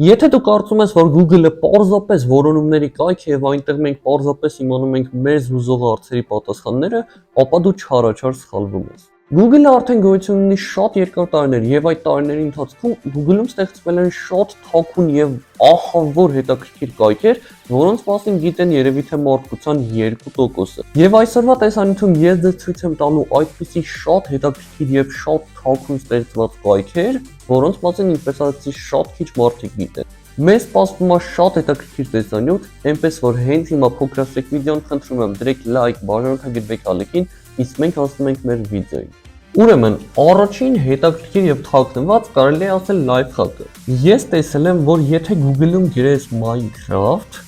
Եթե դու կարծում ես, որ Google-ը պարզապես որոնումների կայք է եւ այնտեղ մենք պարզապես իմանում ենք մեզ հուզող հարցերի պատասխանները, ապա դու չարաչար սխալվում ես։ Google-ը արդեն գոյություն ունի շատ երկար տարիներ եւ այդ տարիների ընթացքում Google-ում ստեղծվել են շատ թաքուն եւ ահավոր հետաքրքիր կայքեր, որոնց մասին գիտեն երևի թե մարդկության 2%-ը։ Եվ այսօրվա տեսանյութում ես ձեզ ցույց եմ տալու այդպիսի շատ հետաքրքիր եւ շատ թաքուն ստեղծված կայքեր, որոնց մասին ինչպես ասացի շատ քիչ մարդիկ գիտեն։ Մեզ սպասվում է շատ հետաքրքիր տեսանյութ, այնպես որ հենց հիմա փոքրացրեք վիդեոն, խնդրում եմ դրեք լայք, բաժանորդագրվեք ալիքին, իսկ մենք հասնում ենք մեր վիդեոյին։ Ուրեմն, առաջին հետաքրքիր եւ թաքնված կարելի է ասել լայֆհակը։ Ես տեսել եմ, որ եթե Google-ում գրես Minecraft,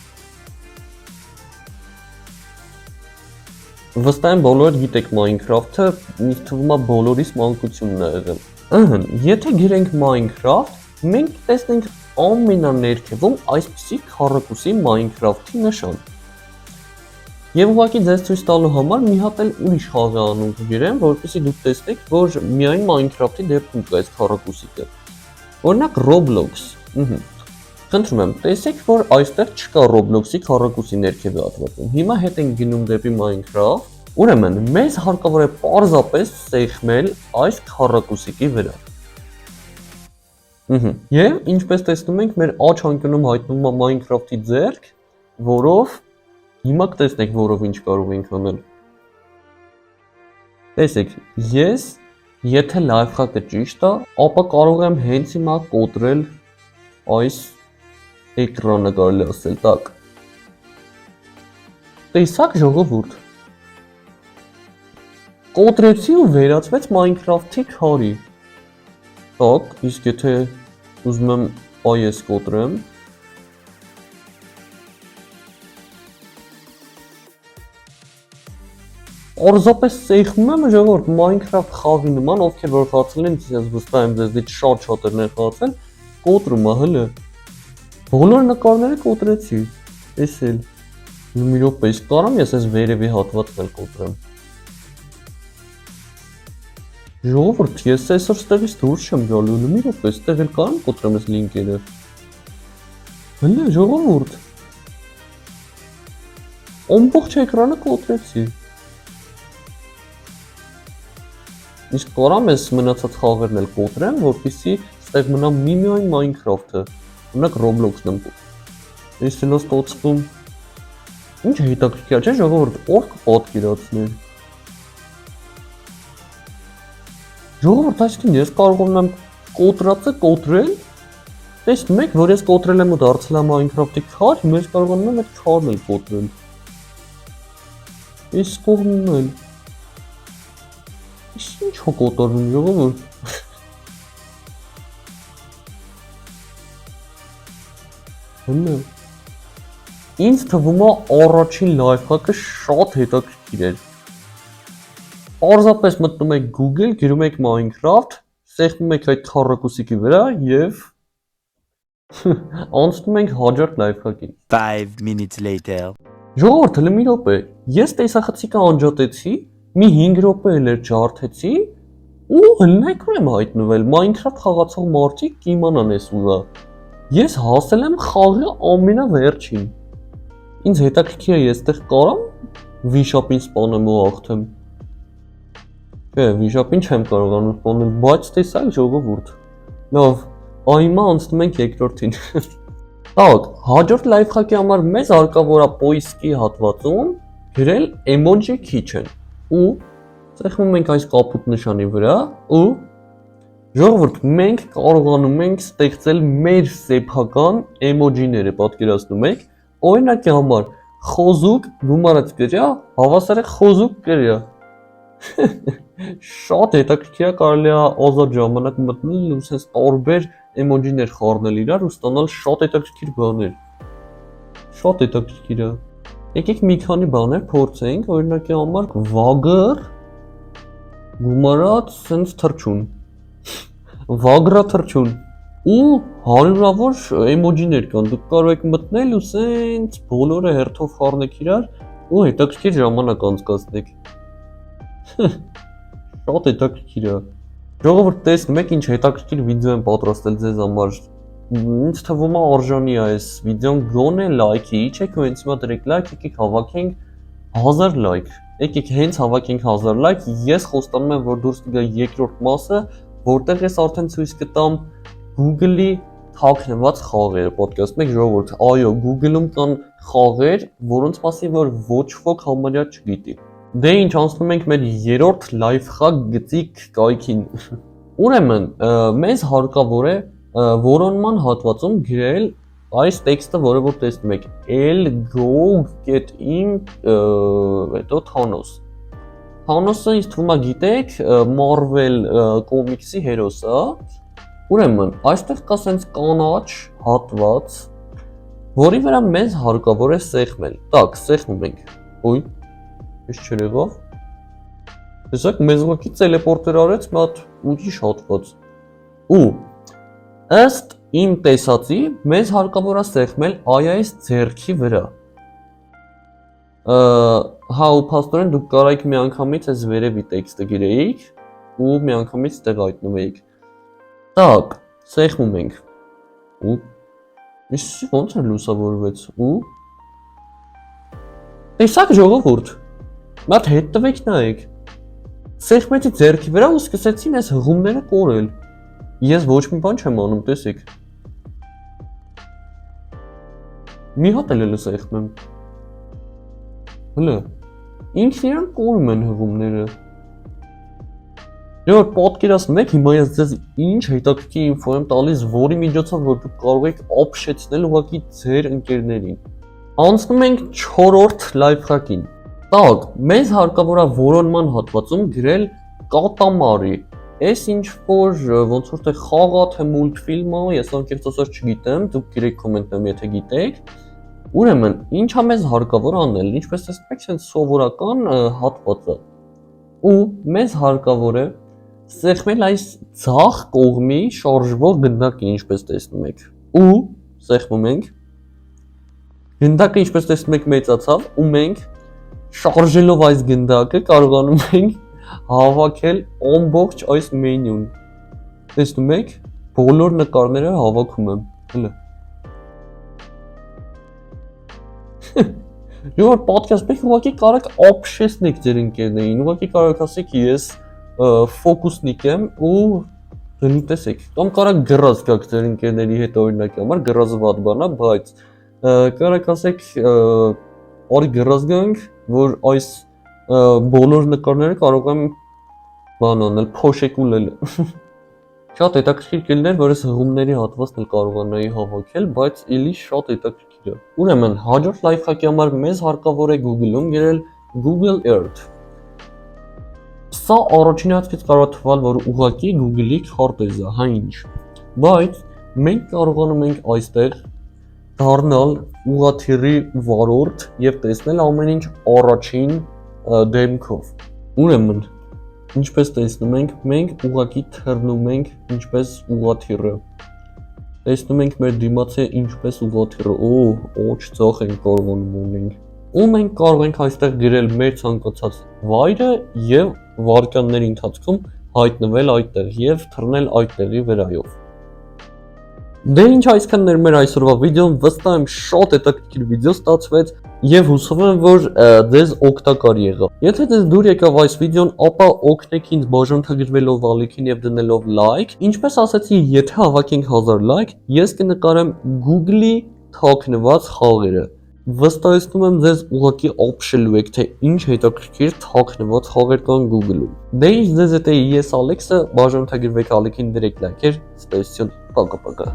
վստահ եմ բոլորդ գիտեք Minecraft-ը, ինձ թվում է բոլորիս մանկությունն է եղել։ Եթե գրենք Minecraft, մենք տեսնենք ամենաներքևում այսպիսի քառակուսի Minecraft-ի նշան։ Եվ ուղղակի ձեզ ցույց տալու համար մի հատ էլ ուրիշ խաղի անուն կգրեմ, որպեսզի դուք տեսնեք, որ միայն Minecraft-ի դեպքում կա այս քառակուսիկը։ Օրինակ Roblox։ Խնդրում եմ, տեսեք, որ այստեղ չկա Roblox-ի քառակուսի ներքևի հատվածում։ Հիմա հետ ենք գնում դեպի Minecraft։ Ուրեմն, մեզ հարկավոր է պարզապես սեղմել այս քառակուսիկի վրա։ Եվ ինչպես տեսնում ենք, մեր աջ անկյունում հայտնվում է Minecraft-ի ձեռք, որով հիմա կտեսնեք, որով ինչ կարող ենք անել։ Տեսեք, ես, եթե լայֆհակը ճիշտ է, ապա կարող եմ հենց հիմա կոտրել այս էկրանը կարելի ասել, տակ։ Տեսակ ժողովուրդ։ Կոտրեցի ու վերածվեց Minecraft-ի քարի։ Տակ, իսկ եթե ուզում եմ այս կոտրեմ, Պարզապես սեղմում եմ ժողովուրդ Minecraft խաղի նման, ովքեր որ խաղացել են, ես վստահ եմ ձեզնից շատ-շատերն են խաղացել, կոտրում է, հələ։ Բոլոր նկարները կոտրեցի, էս էլ։ Մի րոպե, իսկ կարամ ես այս վերևի հատվածն էլ կոտրեմ։ Ժողովուրդ, ես այսօր ստեղից դուրս չեմ գալու, մի րոպե, ստեղ էլ կարամ կոտրեմ այս լինկերը։ Հələ, ժողովուրդ։ Ամբողջ էկրանը կոտրեցի։ Իսկ կարամ ես մնացած խաղերն էլ կոտրեմ, որպեսզի ստեղ մնա միմիայն Minecraft-ը, օրինակ Roblox-ն եմ կոտրում։ Ես էլ ստացվում։ Ինչ հետաքրքիր չէ, ժողովուրդ, ով կպատկերացներ։ Ժողովուրդ, այսինքն ես կարող եմ կոտրածը կոտրել, տեսնում եք, որ ես կոտրել եմ ու դարձել եմ Minecraft-ի քար, հիմա ես կարողանում եմ այդ քարն էլ կոտրել։ Այս կողմն էլ։ Ինչ հո կոտրվում ժողովուրդ։ Հələ։ Ինձ թվում է առաջին լայֆհակը շատ հետաքրքիր էր։ Պարզապես մտնում եք Google, գրում եք Minecraft, սեղմում եք այդ քառակուսիկի վրա եւ անցնում ենք հաջորդ լայֆհակին։ 5 minutes later. Ժողովուրդ, հələ մի րոպե։ Ես տեսախցիկը անջատեցի, մի 5 րոպե էլ էր ջարդեցի ու հլնայք ուր եմ հայտնվել, Minecraft խաղացող մարդիկ կիմանան էս ուրա։ Ես հասել եմ խաղի ամենավերջին։ Ինձ հետաքրքիր է, ես այդտեղ կարամ վիշապին սպանեմ ու հաղթեմ։ Չէ, վիշապին չեմ կարողանում սպանել, բայց տեսակ ժողովուրդ։ Լավ, հիմա անցնում ենք երկրորդին։ Տակ, հաջորդ լայֆհակի համար մեզ հարկավոր է պոիսկի հատվածում գրել emoji kitchen ու ծխում ենք այս կապուտ նշանի վրա ու ժողովուրդ մենք կարողանում ենք ստեղծել մեր սեփական էմոջիները, պատկերացնում եք, օրինակի համար խոզուկ գումարած գրյա, հավասար է խոզուկ գրյա։ Շատ հետաքրքիր է, կարելի է ազատ ժամանակ մտնել ու sense տարբեր էմոջիներ խառնել իրար ու ստանալ շատ հետաքրքիր բաներ։ Շատ հետաքրքիր է։ Եկեք մի քանի բաներ փորձենք, օրինակի համար վագր գումարած sense թռչուն։ Վագրա թռչուն ու հարյուրավոր էմոջիներ կան, դուք կարող եք մտնել ու sense բոլորը հերթով խառնեք իրար ու հետաքրքիր ժամանակ անցկացնեք։ Շատ հետաքրքիր է։ Ժողովուրդ տեսնում եք ինչ հետաքրքիր վիդեո եմ պատրաստել ձեզ համար։ ինձ թվում է արժանի է այս վիդեոն գոնե լայքի, չեք ու հենց հիմա դրեք լայք, եկեք հավաքենք 1000 լայք։ Եկեք հենց հավաքենք 1000 լայք, ես խոստանում եմ, որ դուրս կգա երկրորդ մասը, որտեղ ես արդեն ցույց կտամ Google-ի թաքնված խաղերը, podcast 1 ժողովուրդ։ Այո, Google-ում կան խաղեր, որոնց մասին որ ոչ ոք համարյա չգիտի։ Դե ինչ, անցնում ենք մեր երրորդ լայվ խաղ գծիկ կայքին։ Ուրեմն, մեզ հարկավոր է որոնման հատվածում գրել այս տեքստը, որը որ տեսնում եք, L go get in հետո Thanos։ Thanos-ը ինձ թվում է գիտեք, Marvel կոմիքսի հերոսը, ուրեմն, այստեղ կա սենց կանաչ հատված, որի վրա մեզ հարկավոր է սեղմել։ Տակ, սեղմում ենք։ Ոյ, ես չեր եղավ։ Տեսեք, մեզ ուղղակի տելեպորտեր արեց մի հատ ուրիշ հատված։ Ու ըստ իմ տեսածի, մեզ հարկավոր է սեղմել այս ձեռքի վրա։ Հա, ու փաստորեն դուք կարայիք միանգամից այս վերևի տեքստը գրեիք ու միանգամից տեղ հայտնվեիք։ Տակ, սեղմում ենք։ Ու իսկ ոնց է լուսավորվեց։ Ու տեսակ ժողովուրդ։ Մատ հետ տվեք նայեք։ Սեղմեցի ձեռքի վրա ու սկսեցին այս հղումները կորել։ Ես ոչ մի բան չեմ անում, տեսեք։ Մի հատ էլ սեղմեմ։ Հլը, ինքն իրան կորում են հղումները։ Եվ պատկերացնում եք, հիմա ես ձեզ ինչ հետաքրքիր ինֆո եմ տալիս, որի միջոցով որ դուք կարող եք ապշեցնել ուղղակի ձեր ընկերներին։ Անցնում ենք 4-րդ լայվ խաղին։ Տակ, մեզ հարկավոր է որոնման հատվածում գրել կատամարի։ Այս ինչ որ ոնց որ թե խաղ է, թե մուլտֆիլմ է, ես անկեղծ ասած չգիտեմ, դուք գրեք կոմենտներում, եթե գիտեք։ Ուրեմն, ինչա մեզ հարկավոր անել, ինչպես տեսնում եք, sense սովորական հատված է։ Ու մեզ հարկավոր է սեղմել այս ցախ կողմի շարժվող գնդակը, ինչպես տեսնում եք։ Ու սեղմում ենք։ Գնդակը, ինչպես տեսնում եք, մեծացավ, ու մենք շարժելով այս գնդակը կարողանում ենք հավաքել ամբողջ այս մենյուն։ Տեսնում եք, բոլոր նկարները հավաքում եմ։ Հələ։ Եվ podcast-ը ուղղակի կարող եք ապշեցնեք ձեր ընկերներին, ուղղակի կարող եք ասեք ես ֆոկուսնիկ եմ ու դու տեսեք, կամ կարող եք գրած գաք ձեր ընկերների հետ օրինակի համար, գրածը վատ բան է, բայց կարող եք ասեք արի գրած գանք, որ այս բոլոր նկարները կարող եմ բան անել, փոշեկուլել։ Շատ հետաքրքիր կլիներ, որ այս հղումների հատվածն էլ կարողանայի հավաքել, բայց էլի շատ հետաքրքիր է։ Ուրեմն, հաջորդ լայվ խաղի համար մեզ հարկավոր է Google-ում գրել Google Earth։ Սա առաջին հատկից կարող է թվալ, որ ուղղակի Google-ի քարտեզ է, հա ինչ։ Բայց մենք կարողանում ենք այստեղ դառնալ ուղղաթիռի վարորդ եւ տեսնել ամեն ինչ առաջին դեմքով։ Ուրեմն, ինչպես տեսնում ենք, մենք ուղղակի թռնում ենք ինչպես ուղղաթիռը։ Տեսնում ենք մեր դիմացը ինչպես ուղղաթիռը։ Ոչ ծախ ենք կարողանում ունենք։ Ու մենք կարող ենք այստեղ գրել մեր ցանկացած վայրը եւ վայրկյանների ընթացքում հայտնվել այդտեղ եւ թռնել այդտեղի վրայով։ Դե ինչ այսքանն էր մեր այսօրվա վիդեոն, վստահ եմ շատ հետաքրքիր վիդեո ստացվեց եւ հուսով եմ որ ձեզ օգտակար եղավ։ Եթե ձեզ դուր եկավ այս վիդեոն, ապա օգնեք ինձ բաժանորդագրվելով ալիքին եւ դնելով լայք։ Ինչպես ասացի, եթե հավաքենք 1000 լայք, ես կնկարեմ Google-ի թաքնված խաղերը։ Վստահեցնում եմ ձեզ ուղղակի ապշելու եք, թե ինչ հետաքրքիր թաքնված խաղեր կան Google-ում։ Դե ինչ ձեզ հետ է ես Ալեքսը, բաժանորդագրվեք ալիքին դրեք լայքեր, ստեսություն, պակա-պակա։